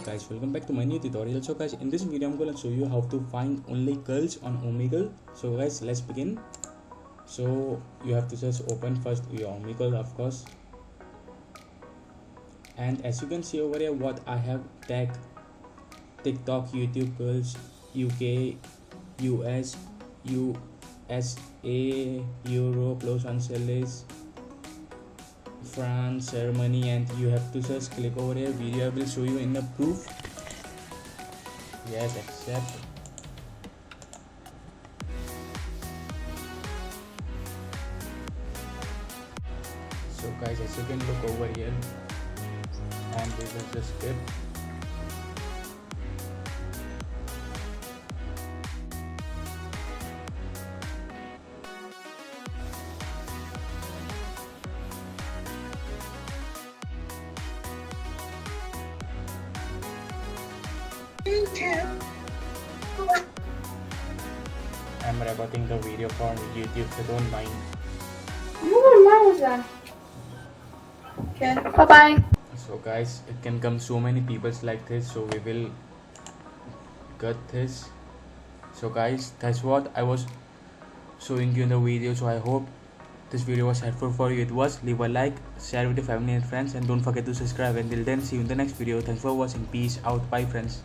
guys, welcome back to my new tutorial. So guys, in this video I'm going to show you how to find only girls on Omegle. So guys, let's begin. So you have to just open first your Omegle, of course, and as you can see over here, what I have tagged: TikTok, YouTube girls, UK, US, USA, Europe, Los Angeles, France, Germany, and you have to just click over here. Video I will show you in the proof. Yes, accept. So guys, as you can look over here, and we will just skip. I'm recording the video for YouTube, so don't mind. Okay, bye bye. So guys, it can come so many peoples like this, so we will cut this. So guys, that's what I was showing you in the video. So I hope this video was helpful for you. It was. Leave a like, share with your family and friends, and don't forget to subscribe. Until then, see you in the next video. Thanks for watching. Peace out. Bye friends.